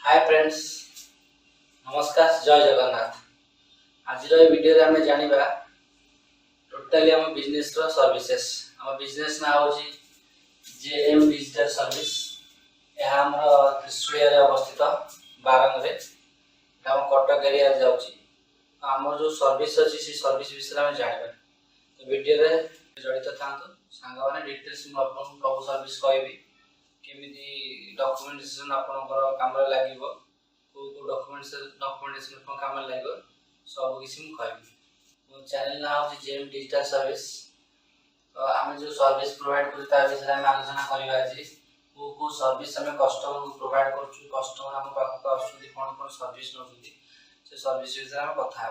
Hi friends, नमस्कार, जय जगन्नाथ। आज वीडियो आम जाना टोटाली आम बिजनेस सर्विसेस। आम बिजनेस ना हूँ जेएम डिजिटल सर्विस। यह आम त्रिशूलिया अवस्थित बारंग कटक एरिया जाम जो सर्विस अच्छी से सर्विस विषय में जाना तो वीडियो जड़ित था सांग मैंने डिटेल्स सब सर्विस कहबी केमी डॉक्यूमेंटेशन आपंकर काम लगे को डॉक्यूमेंटेशन काम लगे सब किसी कहबी। मो चैनल ना हूँ जेएम डिजिटल सर्विस। तो आम जो सर्विस प्रोवाइड कर विषय में आलोचना करवा को सर्विस आम कस्टमर को प्रोवाइड कर कस्टमर आम पाक कौन कौन सर्विस नौ से सर्विस विषय में कथा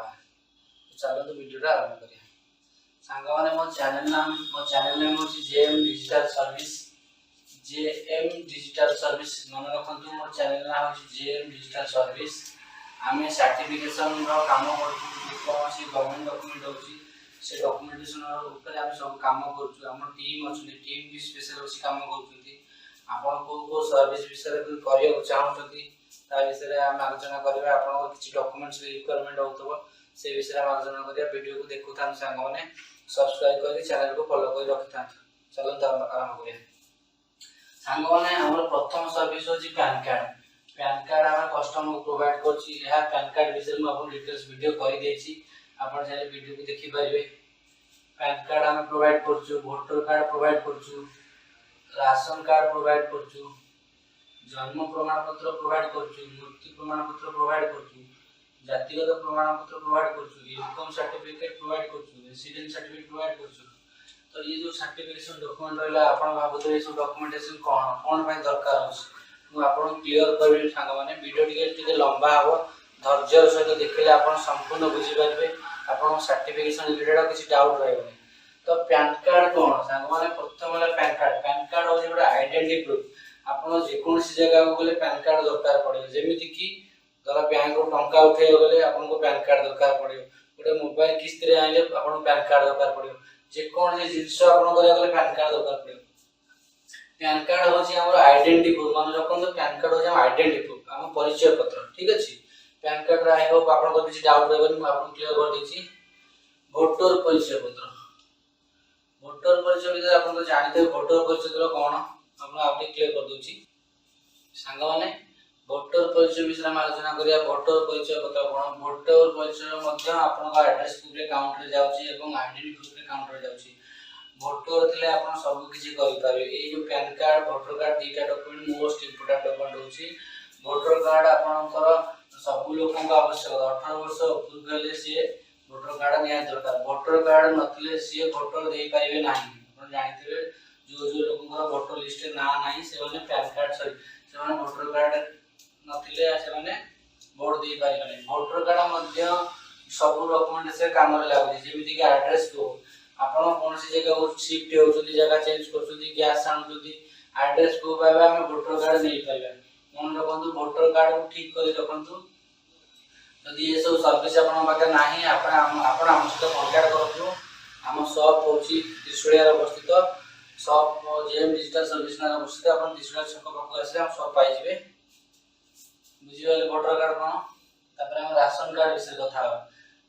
चलते वीडियो आरंभ करिया। सांग मैंने मो चैनल नेम हूँ JM digital service. JM digital service मन रखु मोर चैनल ना हूँ जेएम डिजिटल सर्विस। आम सर्टिफिकेशन काम कर कौन गवर्नमेंट डॉक्यूमेंट होची से डॉक्यूमेंटेशन ऊपर आम सब काम कर टीम अच्छी टीम भी स्पेशल अच्छी काम कर को सर्विस विषय करने चाहते विषय आम आलोचना करवा। आप किसी डॉक्यूमेंट्स रिक्वायरमेंट हो से विषय में आलोचना करिया। वीडियो को देखु था सांग मैंने सब्सक्राइब कर चैनल को फॉलो कर रखी था। चलते आरंभ करिया। सांग मैंने आम प्रथम सर्विस होची पैन कार्ड। पैन कार्ड आम कस्टमर को प्रोवाइड कर पैन कार्ड विषय में आपको डिटेल्स वीडियो कर देछि। आपण चाहे वीडियो को देखि पारिबे। पैन कार्ड आम प्रोवाइड करछु, वोटर कार्ड प्रोवाइड करछु, राशन कार्ड प्रोवाइड करछु, जन्म प्रमाण पत्र प्रोवाइड करछु, मृत्यु प्रमाण पत्र प्रोवाइड करछु, जातिगत प्रमाण पत्र प्रोवाइड करछु, इनकम सर्टिफिकेट प्रोवाइड करछु, रेसिडेंट सर्टिफिकेट प्रोवाइड करछु। तो ये जो सर्टिफिकेशन डॉक्यूमेंट रहला आपण भाबुते ये सब डॉक्यूमेंटेशन कोन पय दरकार होछ मु आपण क्लियर करबी। सांग माने वीडियो टिके लंबा हो धैर्य सहित देखले आपण संपूर्ण बुझी पारबे। आपण सर्टिफिकेशन रिलेटेड किसी डाउट रहबे। तो पैन कार्ड कोन सांग माने प्रथम वाला पैन कार्ड हो जे आइडेंटिटी प्रूफ। आपण जे कोनसी जगह को गले पैन कार्ड दरकार पड़े। जेमिति कि धर बैंक को टंका उठे गले आपण को पैन कार्ड दरकार पड़े। गोटे मोबाइल किस्त रे आइले आपण पैन कार्ड दरकार पड़े। जे कोन जे जिंस आपण करे गले पैन कार्ड दरकार पड़े। पैन कार्ड होची हमर आइडेंटिटी प्रूफ। मान रखन तो पैन कार्ड होची हम आइडेंटिटी प्रूफ हम परिचय पत्र। ठीक अछि। पैन कार्ड रे आई होप आपण को किसी डाउट रहबे मैं आपण क्लियर कर देछि। वोटर परिचय पत्र। वोटर परिचय विषय आपण तो जानते वोटर परिचय पत्र कोन आपण आउटे क्लियर कर दोछि। सांग माने वोटर परिचय विषय में आलोचना करिया। वोटर परिचय पत्र कोन वोटर परिचय मध्ये आपण का एड्रेस प्रूफ रे काउंट रे जाउछि एवं आइडेंटिटी प्रूफ रे काउंट रे जाउछि। वोटर थिले आपण सब किछि करि पारे। ए जो पैन कार्ड वोटर कार्ड दीटा डॉक्यूमेंट मोस्ट इंपोर्टेंट डॉक्यूमेंट होछि। वोटर कार्ड आपनकर सब लोकन का आवश्यक 18 वर्ष ऊपर गेले से वोटर कार्ड निया दरकार। वोटर कार्ड नथिले से वोटर देई पाइबे नाही। आपण जानिथिबे जो लोकन का वोटर लिस्ट ना नाही से माने पैन कार्ड सॉरी से माने वोटर कार्ड नथिले से माने वोट देई पारिबे नाही। वोटर कार्ड मध्ये सब डॉक्यूमेंट से काम रे लागु जेमिति कि एड्रेस को आपण कोन सी जगह को शिफ्ट होउछथि जगह चेंज करछथि गैस आनुछथि एड्रेस को पाबे हम वोटर कार्ड नहीं पाइबे। मन रखंतु वोटर कार्ड को ठीक करी रखंतु। यदि ये सब सर्विस आपण पाखे नाही आपण हम सहित कांटेक्ट करथु। हम शॉप होची त्रिशूलिया अवस्थित। शॉप जेएम डिजिटल सर्विस ना अवस्थित। आपण त्रिशूलिया छक पाखु आसे हम शॉप पाइ जिवे। बुझिबे वोटर कार्ड कोन तापर हम राशन कार्ड विषय कथा।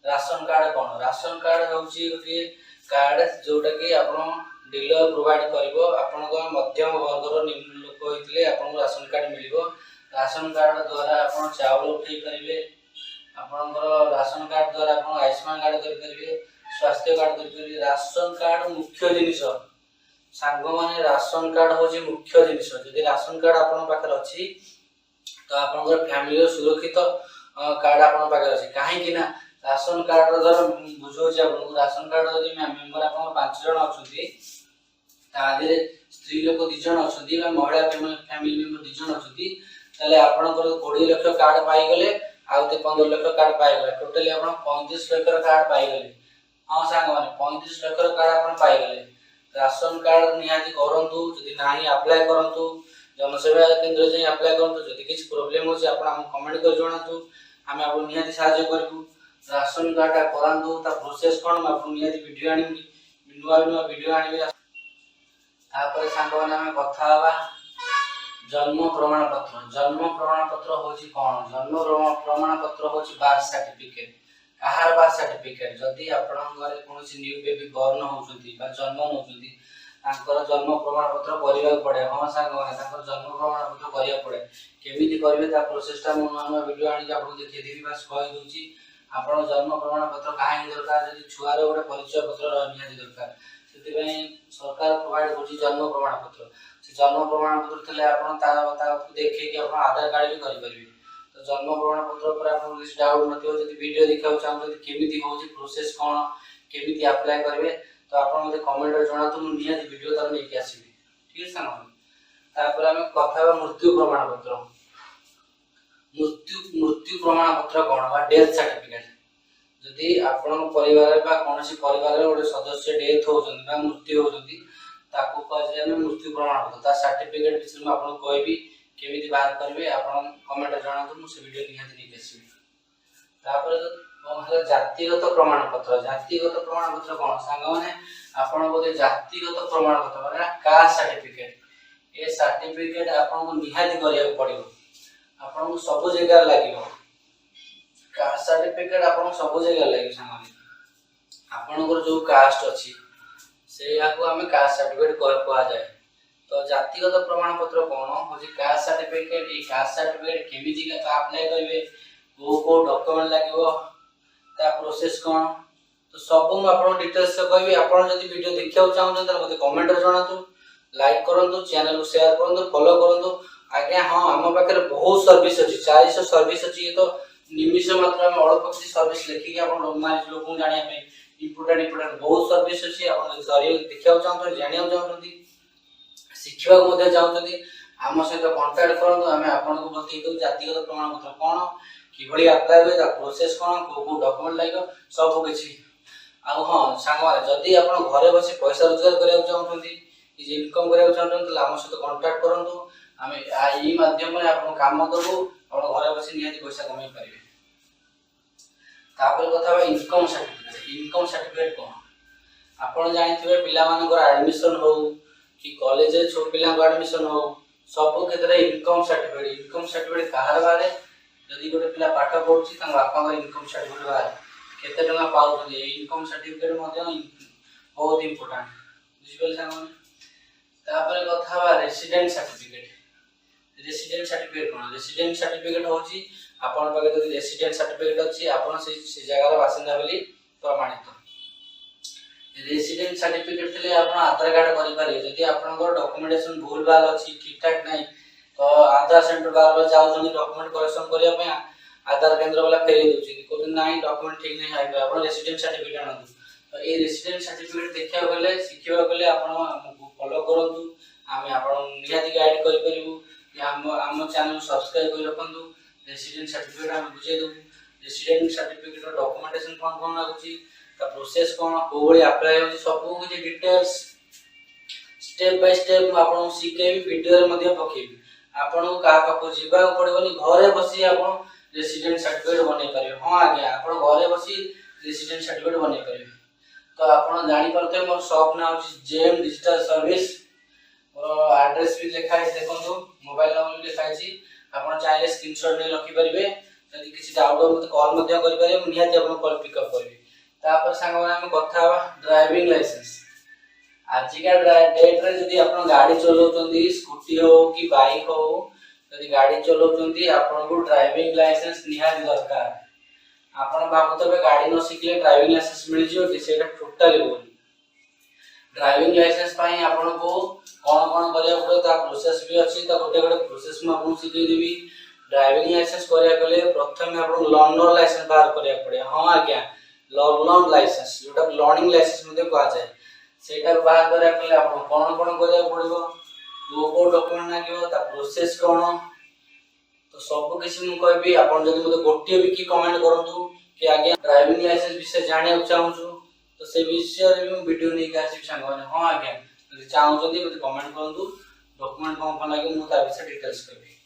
राशन कार्ड कोन राशन कार्ड होची गोटे कार्ड जोटा कि आपण डीलर प्रोवाइड करिवो। आपण को मध्यम वर्गर निम्न लोक होइतले आपण को राशन कार्ड मिलिवो। राशन कार्ड द्वारा आपण चावल उठै परिबे। आपण राशन कार्ड द्वारा आपण आयुष्मान कार्ड करि परिबे, स्वास्थ्य कार्ड करि परिबे। राशन कार्ड मुख्य जिनिस सांग माने राशन कार्ड होची मुख्य जिनिस। यदि राशन कार्ड आपण पाखर अछि तो आपण को फैमिली सुरक्षित कार्ड आपण पाखर अछि। काहे कि ना राशन कार्ड द्वारा बुझो जे आपण राशन कार्ड यदि मेंबर आपण 5 जण अछथि तादिरे स्त्री लोक 2 जण अछथि बा महिला फैमिली मेंबर 2 जण अछथि तले आपण को 20 लाख कार्ड पाई गले आउते 15 लाख कार्ड पाई गले। टोटली आपण 35 लाख कार्ड पाई गले। हां सांग माने 35 लाख कार्ड आपण पाई गले। राशन कार्ड निहाती करंतु यदि नाही अप्लाई करंतु जनसेवा केंद्र जे अप्लाई करंतु। यदि किछ प्रॉब्लम होछि आपण हम कमेंट कर जणातु हम आपण निहाती सहायता करबु। राशन कार्ड करंतु ता प्रोसेस कोन मैं आपण निहाती वीडियो आनिबी नुवा वीडियो आनिबी। तापर सांग माने हम कथा हवा जन्म प्रमाण पत्र होची कोन प्रमाण पत्र होची बार्थ सर्टिफिकेट कहार बार्थ सर्टिफिकेट जदी आपण घरे कोनोसी न्यू बेबी बॉर्न होउछंती बा जन्म होउछंती तांकर जन्म प्रमाण पत्र करिवा पड़े हां सांग माने तांकर जन्म प्रमाण पत्र करिया पड़े केमिति करबे ता प्रोसेस ता हम वीडियो आनी आपन देखि देबी बस कहि दोची आपण जन्म प्रमाण पत्र काहे दरकार जदी छुआर गोटे परिचय पत्र रहनिया दरकार सेति पई सरकार प्रोवाइड होची जन्म प्रमाण पत्र से जन्म प्रमाण पत्र थले आपण ता देखि कि आपण आधार कार्ड भी करि परबे तो जन्म प्रमाण पत्र पर आपण किछ डाउट नथियो जदी वीडियो देखाउ चाहू जदी केमिति होची प्रोसेस कोन केमिति अप्लाई करबे तो आपण मते कमेंट रे जणा तो निया वीडियो तार नै के आसीबे ठीक है सांग तापर हम कथा मृत्यु प्रमाण पत्र मृत्यु प्रमाण पत्र कोन बा डेथ सर्टिफिकेट जदी आपण परिवार बा कोनोसी परिवार रे ओडे सदस्य डेथ होजन बा मृत्यु होजन ताको कहे हम मृत्यु प्रमाण पत्र ता सर्टिफिकेट विषय में आपण कहबी केमिति बाहर करबे आपण कमेंट रे जणा तो मु से वीडियो निया नै के आसीबे तापर जातिगत प्रमाण पत्र कोन सांग माने आपण बोले जातिगत प्रमाण पत्र माने कास्ट सर्टिफिकेट ए सर्टिफिकेट आपण को निहाती करिया पड़िबो आपण को सब जगह लागिबो कास्ट सर्टिफिकेट आपण सब जगह लागि सांग माने आपण को जो कास्ट अछि से याको हमें कास्ट सर्टिफिकेट कहवा जाय तो जातिगत प्रमाण पत्र कोन होजी कास्ट सर्टिफिकेट ए कास्ट सर्टिफिकेट केमिति का अप्लाई करबे को डॉक्यूमेंट लागिबो ता प्रोसेस कोन तो सब मु आपन डिटेल्स से कहबी आपन जदी वीडियो देखियो चाहू त मते कमेंट रे जणातु लाइक करंतु चैनल को शेयर करंतु फॉलो करंतु आज्ञा हां हम पाकर बहुत सर्विस अछि 400 सर्विस अछि ये तो निमिष मात्रा में अल्प किछि सर्विस लेखि के आपन माने लोक जानिया पे इंपोर्टेंट बहुत सर्विस अछि आपन सरी देखियो चाहू त जानियो चाहू शिखिबा मध्ये चाहू हम सहित कांटेक्ट करंतु हमें आपन को बतै दउ जातिगत प्रमाण पत्र कोन किबड़ी अप्लाई होय ता प्रोसेस कोन को डॉक्यूमेंट लागियो सब किछि आ हां सांगवा जदी आपण घरे बसी पैसा रोजगार करिया चाहउछंती कि इनकम करिया चाहउछंती त हम सहित कांटेक्ट करंतु हमें ई माध्यम रे आपण काम दबो आपण घरे बसी निहाती पैसा कमाई परिबे तापर कथा इनकम सर्टिफिकेट कोन आपण जानिथिबे पिला मानकर एडमिशन हो कि कॉलेज रे छोट पिला को एडमिशन हो सब क्षेत्र रे इनकम सर्टिफिकेट कहार बारे जदी गोटे पिला पाठ पढुची त बापा का इनकम सर्टिफिकेट बारे केते टका पाउ इनकम सर्टिफिकेट मध्ये बहुत इंपोर्टेंट बुझिबल सांग तापर कथा बा रेसिडेंट सर्टिफिकेट कोन रेसिडेंट सर्टिफिकेट होची आपण पाके जदी रेसिडेंट सर्टिफिकेट अछि आपण से जगह रे बासिंदा बोली प्रमाणित रेसिडेंट सर्टिफिकेट तले आपण आधार कार्ड करि पारे जदी आपण को डॉक्यूमेंटेशन भूल भाल अछि ठीक ठाक नै तो आधार सेंटर बार जाउ जनी डॉक्यूमेंट करेक्शन करिया पे आधार केंद्र वाला फेरि दोछि को नाही डॉक्यूमेंट ठीक नै हाइ आपण रेसिडेंट सर्टिफिकेट आनंदु तो ए रेसिडेंट सर्टिफिकेट देखिया गले सिखिबा गले आपण हमको फॉलो करंतु आमे आपण निहाती गाइड करि परिबु कि हम चैनल सब्सक्राइब करि रखंतु रेसिडेंट सर्टिफिकेट हम बुझे दउ रेसिडेंट सर्टिफिकेट रो डॉक्यूमेंटेशन कोन लागुची ता प्रोसेस कोन कोबळी अप्लाई होची सब कुछ डिटेल्स स्टेप बाय स्टेप आपण सिखेबी वीडियो रे मध्ये पकेबी आपण का पाको जीवा पड़बनी घरे बसी आपण रेसिडेंट सर्टिफिकेट बनै परिबे हां आज्ञा आपण घरे बसी रेसिडेंट सर्टिफिकेट बनै परिबे तो आपण जानि परते मोर शॉप ना होची जेम डिजिटल सर्विस और एड्रेस भी लिखा है देखंतु मोबाइल नंबर भी लिखा है आपण चाहे स्क्रीनशॉट नै रखि परिबे यदि किछि डाउट हो मते कॉल मध्ये करि परिबे निहाती आपण कॉल पिकअप करबे तापर संग माने हम कथा ड्राइविंग लाइसेंस आजिका डेट रे जदी आपण गाड़ी चलाउतंदी स्कूटी हो कि बाइक हो जदी गाड़ी चलाउतंदी आपण को ड्राइविंग लाइसेंस निहाती दरकार आपण बाबतबे गाड़ी न सिखले ड्राइविंग लाइसेंस मिल जियो कि सेटा टोटली बोल ड्राइविंग लाइसेंस पई आपण को कोन करिया पड़ो ता प्रोसेस भी अछि ता गोटे गोटे प्रोसेस में आपण सिखै देबी ड्राइविंग लाइसेंस करिया गले प्रथम आपण लर्नर लाइसेंस बाहर करिया पड़े हां आज्ञा लर्नर लाइसेंस जोटा लर्निंग लाइसेंस मध्ये कहा जाय सेटा बाहर करिया गले आपण कोन करिया पड़िबो को डॉक्यूमेंट लागिबो ता प्रोसेस कोन तो सब किसी मु कहबी आपण जदी मते गोटे भी की कमेंट करंतु कि आगे ड्राइविंग लाइसेंस विषय जाने चाहू तो से विषय रे भी वीडियो नै का आसी संग माने हां आगे जदी चाहू जदी मते कमेंट करंतु डॉक्यूमेंट कोन लागि मु ता विषय डिटेल्स कहबी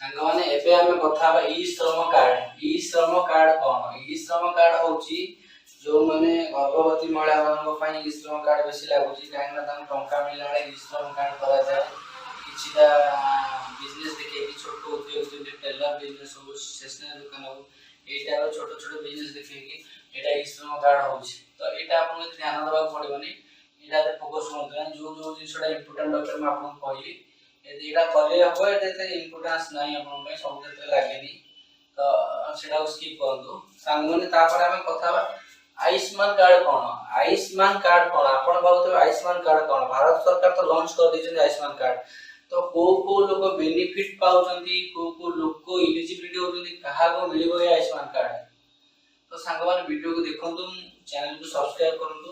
संग माने एबे हमें कथा ई श्रम कार्ड कोन ई श्रम कार्ड होची जो माने गर्भवती महिला मान को पई ई श्रम कार्ड बेसी लागुची काहे ना तम टंका मिलाले ई श्रम कार्ड करा जाय किछिटा बिजनेस देखिए कि छोट उद्योग जमी टेलर बिजनेस हो स्टेशनरी दुकान हो एटा छोट छोट बिजनेस देखिए कि एटा श्रम कार्ड हो तो एटा आपन ध्यान देबा पड़िबनी एटा फोकस करना जो जो जिसटा इंपोर्टेंट डॉक्टर मैं आपन कहली यदि एटा करे हो एते इंपोर्टेंस नाही आपन में सब क्षेत्र लागेनी तो सेटा स्किप करदो सांगने तापर हमें कथा आयुष्मान कार्ड कौन आयुष्मान कार्ड कौन आपण भावते आयुष्मान कार्ड कौन भारत सरकार तो लॉन्च कर दी आयुष्मान कार्ड तो को लोग बेनिफिट पाउछंती को लोग एलिजिबिलिटी होछंती कहा को मिलिबो ये आयुष्मान कार्ड तो सांग माने वीडियो को देखंतु चैनल को सब्सक्राइब करंतु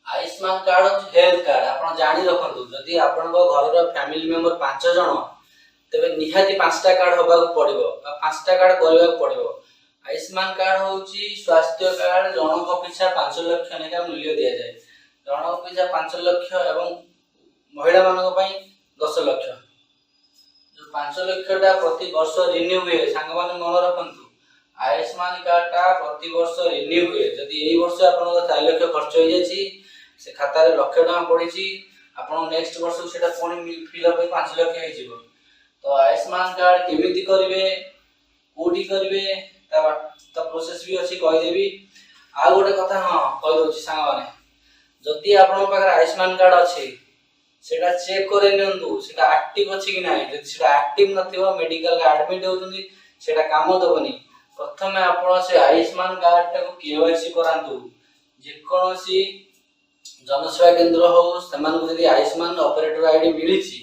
आयुष्मान कार्ड हेल्थ कार्ड आपण जानि रखंतु जदी आपण को घर रो फैमिली मेंबर 5 जण तबे निहाती 5टा कार्ड होबा पड़िबो 5टा कार्ड करबा पड़िबो आयुष्मान कार्ड होची स्वास्थ्य कार्ड जनक पिछा 5 लाख नेका मूल्य दिया जाए जनक पिछा 5 लाख एवं महिला मानक पई 10 लाख जो 5 लाखटा प्रति वर्ष रिन्यू हुए सांग माने मन रखंतु आयुष्मान कार्डटा प्रति वर्ष रिन्यू हुए जदी एई वर्ष आपन 4 लाख खर्च हो जायछि से खाता रे लाख टका पड़िछि आपन नेक्स्ट वर्ष सेटा कोनी फिल अप 5 लाख हे जिवो तो आयुष्मान कार्ड केमिति करिवे कोडी करिवे ता प्रोसेस भी अछि कहि देबी आ गोटे कथा हां कहि दोछि सांग माने जदी आपन पाखर आयुष्मान कार्ड अछि सेटा चेक करे नियंतु सेटा एक्टिव अछि कि नाही जदी सेटा एक्टिव नथिबो मेडिकल एडमिट होउछंती सेटा काम दबनी प्रथमे आपन से आयुष्मान कार्ड को केवाईसी करांतु जे कोनोसी जनसेवा केंद्र हो समान को जदी आयुष्मान ऑपरेटर आईडी मिलिछि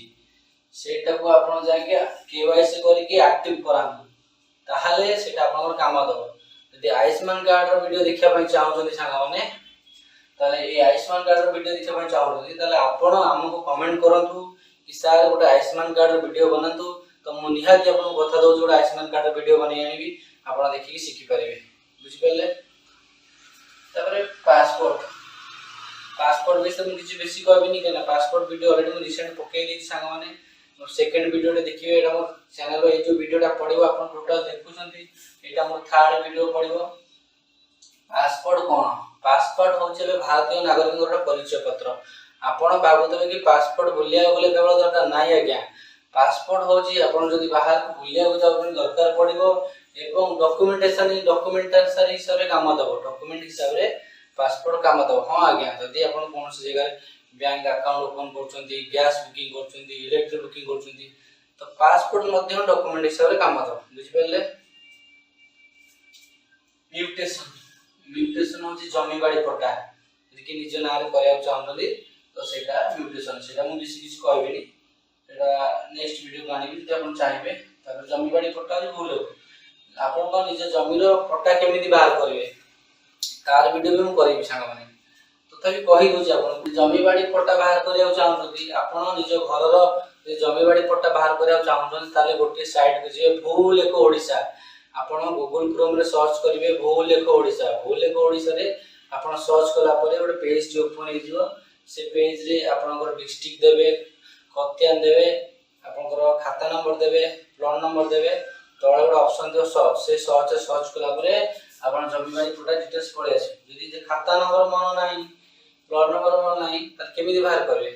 सेटा को आपन जाके केवाईसी करी के एक्टिव करांतु ताहले सेटा आपन काम दबो यदि आयुष्मान कार्ड रो वीडियो देखिया पई चाहउछन्ती सांगा माने ताले ए आयुष्मान कार्ड रो वीडियो देखिया पई चाहउछन्ती ताले आपन हमको कमेंट करंतु कि सर गोटे आयुष्मान कार्ड रो वीडियो बनांतु तो मु निहाती आपन बता दउ जोडा आयुष्मान कार्ड रो वीडियो बनै आनिबी आपन देखि के सिखि परिबे बुझि परले तापरे पासपोर्ट विषय मु किछि बेसी कहबिनी केना पासपोर्ट वीडियो ऑलरेडी मु रिसेंट पके दी सांगा माने सेकंड वीडियो रे देखियो एटा मोर चैनल रे जो वीडियोटा पडिबो आपन टोटल देखुछंती एटा मोर थर्ड वीडियो पडिबो पासपोर्ट कोन पासपोर्ट होचे भारतीय नागरिक परिचय पत्र आपन बाबुतबे कि पासपोर्ट बुलिया गले केवल दरकार नाही आज्ञा पासपोर्ट होची आपन जदी बाहर बुलिया को जाउ दरकार पडिबो एवं डॉक्यूमेंटेशन हिसाब रे काम दबो डॉक्यूमेंट हिसाब रे पासपोर्ट काम दबो हां आज्ञा जदी आपन कोन से जगह बैंक अकाउंट ओपन करछंती गैस बुकिंग करछंती इलेक्ट्रिक बुकिंग करछंती तो पासपोर्ट मध्ये डॉक्यूमेंट हिसाब रे काम दबो बुझि परले म्यूटेशन होची जमी बाड़ी पट्टा जदी कि निज नाम रे करया चाहछंती तो सेटा म्यूटेशन सेटा मु बेसी किछ कहबेनी सेटा नेक्स्ट वीडियो को आनिबी जे आपन चाहिबे तापर जमी बाड़ी पट्टा रे भूल हो आपन को निज जमी रो पट्टा केमिति बाहर करिवे तार वीडियो भी मु करबी सांग माने तथापि कहि दोछि आपन जमी बाड़ी पट्टा बाहर करिया चाहछंती आपन निज घर रो जे जमी बाड़ी पट्टा बाहर करिया चाहछंती ताले गोटे साइट के जे भूलेख ओडिसा आपन गूगल क्रोम रे सर्च करिवे भूलेख ओडिसा रे आपन सर्च कला परे गोटे पेज जे ओपन हे जिवो से पेज रे आपन डिस्ट्रिक्ट देबे खतियान देबे आपन खाता नंबर देबे प्लॉट नंबर देबे तळे गोटे ऑप्शन दियो सर्च कला परे आपन जमी बाड़ी पट्टा डिटेल्स पळे आसे जदी जे खाता नंबर मन नाही प्लॉट नंबर मन नाही त केमिति बाहर करबे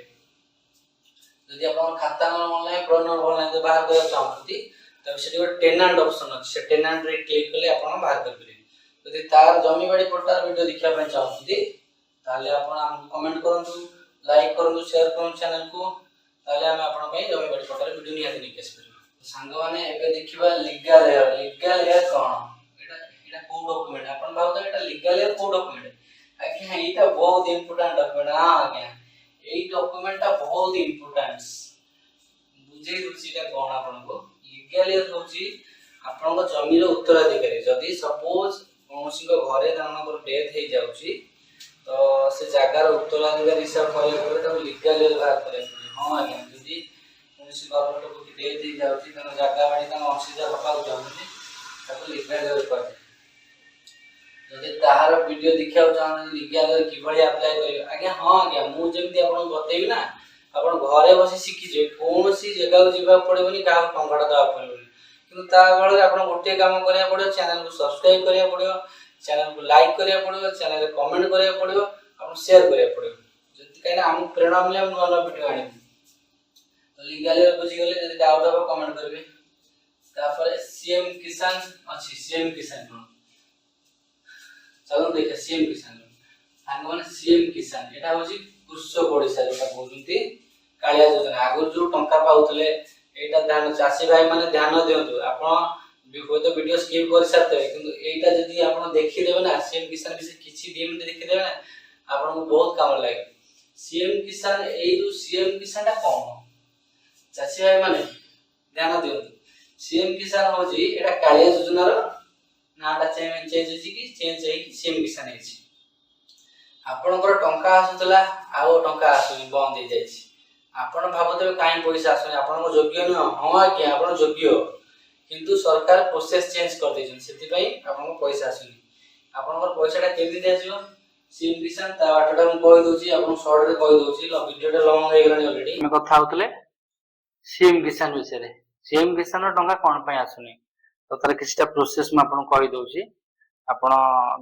जदी आपन खाता नंबर मन नाही प्लॉट नंबर मन नाही त बाहर करया चाहती तब सेठी गोटे टेनेंट ऑप्शन अछि से टेनेंट रे क्लिक करले आपन बाहर कर परिबे जदी तार जमी बाड़ी पट्टा वीडियो देखिया पय चाहती ताले आपन हम कमेंट करंतु लाइक करंतु शेयर करंतु चैनल को ताले हम आपन पय जमी बाड़ी पट्टा वीडियो निहाती निकेस परिबे सांग माने एबे देखिबा लीगल एयर कोन एटा को डॉक्यूमेंट आपन बाबू एटा लीगल एयर को डॉक्यूमेंट आज्ञा एटा बहुत इंपोर्टेंट डॉक्यूमेंट हां आज्ञा एई डॉक्यूमेंटटा बहुत इंपोर्टेंस बुझे रुचिटा कोन आपन को लीगल एयर होची आपन को जमी रो उत्तराधिकारी जदी सपोज कोनसी को घरे दानकर डेथ हे जाउची तो से जागा रो उत्तराधिकारी हिसाब करे परे तो लीगल एयर बाहर करे हां आज्ञा जदी कोनसी घर लोक की डेथ हे जाउची त जागा बाडी त अंशीदार हपा जाउची ताको लीगल एयर करे जदी ताहार वीडियो देखिया चाहन लीगल एयर किभଳି अप्लाई करियो आज्ञा हां आज्ञा मु जेमति आपन बतेबी ना आपन घरे बसी सिखि जे कोनसी जगह जिबा पड़िबनी का टंगाटा दवा पड़िबनी किंतु ता बळे आपन गोटे काम करिया पड़ियो चैनल को सब्सक्राइब करिया पड़ियो चैनल को लाइक करिया पड़ियो चैनल रे कमेंट करिया पड़ियो आपन शेयर करिया पड़ियो जति काइना हम प्रेरणा मिले हम नवा वीडियो आनी तो लीगली बुझी गले जदि डाउट हो कमेंट करबे तापर सीएम किसान अछि सीएम किसान कोन चलो देखा सीएम किसान आगे माने सीएम किसान एटा होची कृषक ओडिसा जोटा कहउती कालिया योजना आगु जो टंका पाउतले एटा ध्यान चासी भाई माने ध्यान दियंतु आपण तो वीडियो स्किप कर सकते किंतु एटा जदी आपण देखि देबे ना सीएम किसान विषय किछि दिन देखि देबे ना आपण को बहुत काम लागे सीएम किसान ए जो सीएम किसान ता कोन चासी भाई माने ध्यान दियंतु सीएम किसान होची एटा कालिया योजना रो नाटा चेंज होची कि चेंज है सीएम किसान है आपनकर टंका आसुतला आउ टंका आसुनी बंद हो जाई आपण भाबते काई पैसा आसुनी आपण को योग्य न हां आज्ञा आपण योग्य किंतु सरकार प्रोसेस चेंज कर दैछन सेति पई आपण को पैसा आसुनी आपनकर पैसाटा केमि दियाजियो सीएम किसान ता बाटटा हम कहि दोची आपण शॉर्ट रे कहि दोची वीडियोटा लॉन्ग हो गेलानी ऑलरेडी हम कथा होतले सीएम किसान विषय रे सीएम किसान रो टंका कोन पई आसुनी तो तार किछटा प्रोसेस म आपण कहि दोची आपण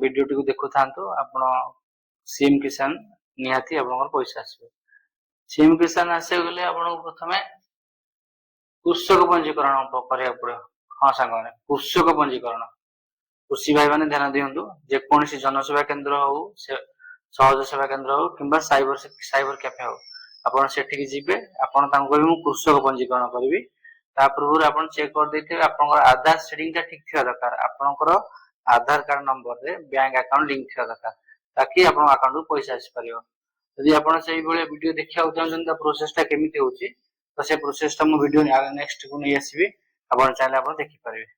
वीडियोटी को देखु थांतो आपण सीएम किसान निहाती आपनकर पैसा आसबे सीएम किसान आसे गले आपण प्रथमे कृषक पंजीकरण करिया पड़े हां सांग माने कृषक पंजीकरण कृषि भाई माने ध्यान दियंतु जे कोनसी जनसेवा केंद्र हो से सहज सेवा केंद्र हो किंबा साइबर कैफे हो आपण सेठी जिबे आपण तांको कहबे मु कृषक पंजीकरण करबी ता पूर्व आपण चेक कर देथे आपनकर आधार सेटिंग ता ठीक थिया दरकार आपनकर आधार कार्ड नंबर रे बैंक अकाउंट लिंक थिया दरकार ताकि आपन अकाउंट को पैसा आसी परियो यदि आपण सेही बेले वीडियो देखिया चाहछन ता प्रोसेस ता केमिति होची तो से प्रोसेस ता मु वीडियो नेक्स्ट को नै आसीबी आपण चाहे आपण देखि परिबे।